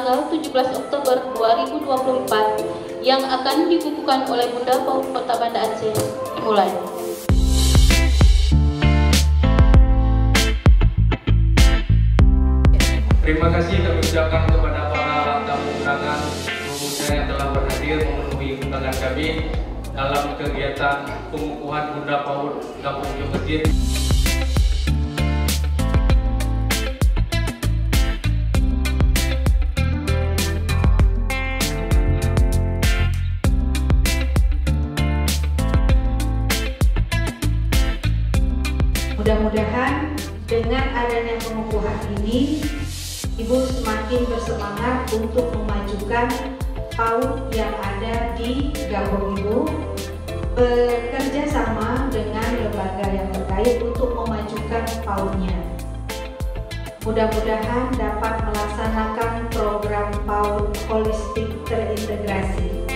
tanggal 17 Oktober 2024 yang akan dikukuhkan oleh Bunda PAUD Kota Banda Aceh dimulai. Terima kasih kami ucapkan kepada para tamu undangan khususnya yang telah berhadir memenuhi undangan kami dalam kegiatan pengukuhan Bunda PAUD Kampung Masjid. Mudah-mudahan dengan adanya pengukuhan ini, Ibu semakin bersemangat untuk memajukan PAUD yang ada di Gampong Ibu, bekerja sama dengan lembaga yang terkait untuk memajukan PAUD-nya. Mudah-mudahan dapat melaksanakan program PAUD holistik terintegrasi.